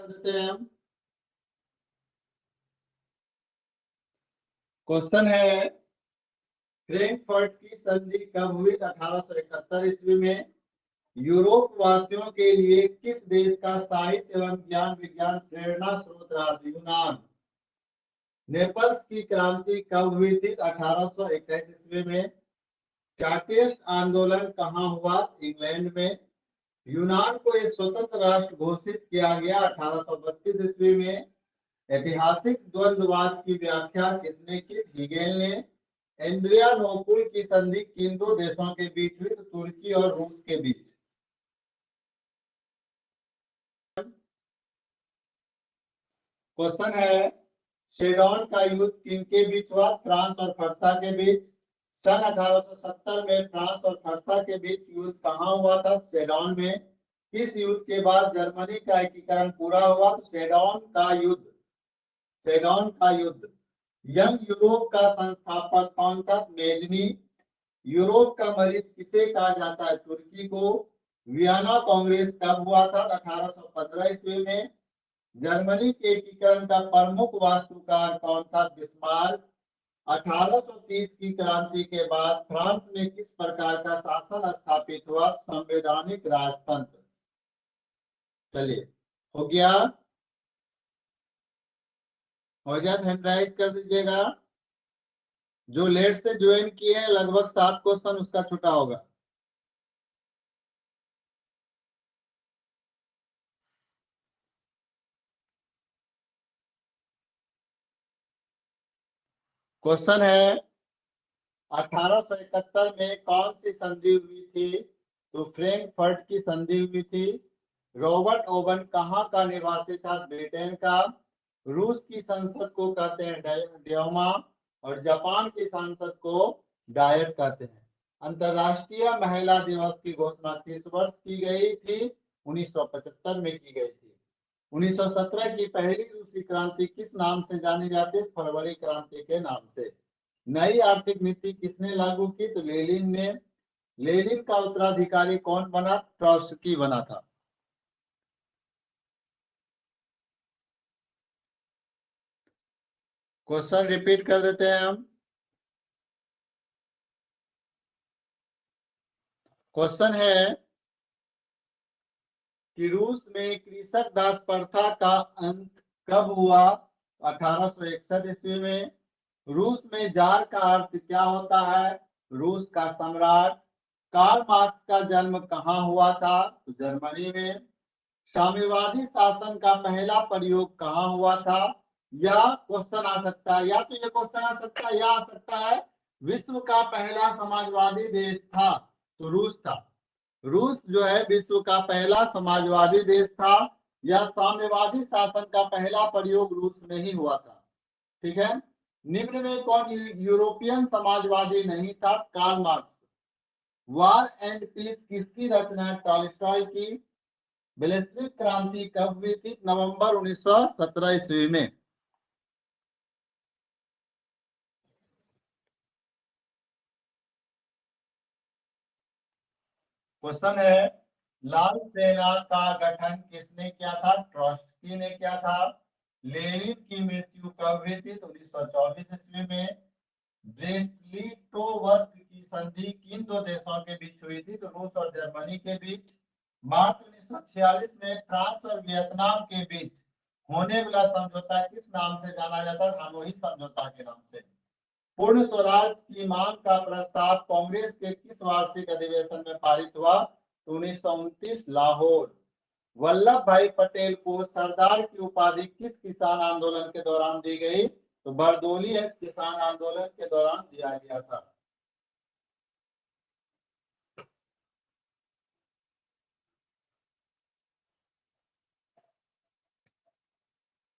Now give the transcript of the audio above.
देते हैं हम। क्वेश्चन है फ्रैंकफर्ट की संधि कब हुई? 1871 ईस्वी में। यूरोप वासियों के लिए किस देश का साहित्य एवं ज्ञान विज्ञान प्रेरणा स्रोत रहा? यूनान। नेपल्स की क्रांति कब हुई थी? 1821 ईस्वी में। चार्टिस्ट आंदोलन कहाँ हुआ? इंग्लैंड में। यूनान को एक स्वतंत्र राष्ट्र घोषित किया गया 1832 ईस्वी में। ऐतिहासिक द्वंद्ववाद की व्याख्या किसने की? हीगेल ने। एड्रियानोपुल की संधि किन दो देशों के बीच हुई? तो तुर्की और रूस के बीच। क्वेश्चन है सेडोन का युद्ध किनके बीच हुआ? फ्रांस और फरसा के बीच। सन 1870 में फ्रांस और फरसा के बीच युद्ध कहाँ हुआ था? सेडोन में। किस युद्ध के बाद जर्मनी का एकीकरण पूरा हुआ? तो सेडोन का युद्ध। सेडोन का युद्ध। यंग यूरोप का संस्थापक कौन था? मेजनी। यूरोप का मरीज किसे कहा जाता है? तुर्की को। वियना कांग्रेस कब हुआ था? 1815 ईस्वी में। जर्मनी के एकीकरण का प्रमुख वास्तुकार कौन था? बिस्मार्क। 1830 की क्रांति के बाद फ्रांस में किस प्रकार का शासन स्थापित हुआ? संवैधानिक राजतंत्र। चलिए हो गया। हो जाए हैंड राइट कर दीजिएगा। जो लेट से ज्वाइन किए हैं लगभग 7 क्वेश्चन उसका छुटा होगा। क्वेश्चन है 1871 में कौन सी संधि हुई थी? तो फ्रैंकफर्ट की संधि हुई थी। रॉबर्ट ओवन कहाँ का निवासी था? ब्रिटेन का। रूस की संसद को कहते हैं ड्यूमा और जापान की संसद को डायट कहते हैं। अंतरराष्ट्रीय महिला दिवस की घोषणा किस वर्ष की गई थी? 1975 में की गई थी। 1917 की पहली रूसी क्रांति किस नाम से जानी जाती है? फरवरी क्रांति के नाम से। नई आर्थिक नीति किसने लागू की? तो लेनिन ने। लेनिन का उत्तराधिकारी कौन बना? ट्रॉट्स्की बना था। क्वेश्चन रिपीट कर देते हैं हम। क्वेश्चन है कि रूस में कृषक दास प्रथा का अंत कब हुआ? 1861 ईस्वी में। रूस में जार का अर्थ क्या होता है? रूस का सम्राट। कार्ल मार्क्स का जन्म कहाँ हुआ था? तो जर्मनी में। साम्यवादी शासन का पहला प्रयोग कहाँ हुआ था? या क्वेश्चन आ सकता है, या तो ये क्वेश्चन आ सकता है, या आ सकता है विश्व का पहला समाजवादी देश था? तो रूस था। रूस जो है विश्व का पहला समाजवादी देश था। या साम्यवादी शासन का पहला प्रयोग रूस में ही हुआ था। ठीक है। निम्न में कौन यूरोपियन समाजवादी नहीं था? Karl Marx. War and Peace किसकी रचना है? टॉलस्टॉय की। बेल्शेविक क्रांति कब हुई थी? नवंबर 1917 ईस्वी में। क्वेश्चन है लाल सेना का गठन किसने किया था? ट्रॉट्स्की ने किया था। लेनिन की मृत्यु कब हुई थी? तो 1924 ईस्वी में। ब्रेस्ट-लिटोव की संधि किन दो देशों के बीच हुई थी? तो रूस और जर्मनी के बीच। मार्च 1946 में फ्रांस और वियतनाम के बीच होने वाला समझौता किस नाम से जाना जाता है? हानोई समझौता के नाम से। पूर्ण स्वराज की मांग का प्रस्ताव कांग्रेस के किस वार्षिक अधिवेशन में पारित हुआ? 1929 लाहौर। वल्लभ भाई पटेल को सरदार की उपाधि किस किसान आंदोलन के दौरान दी गई? तो बरदोली किसान आंदोलन के दौरान दिया गया था।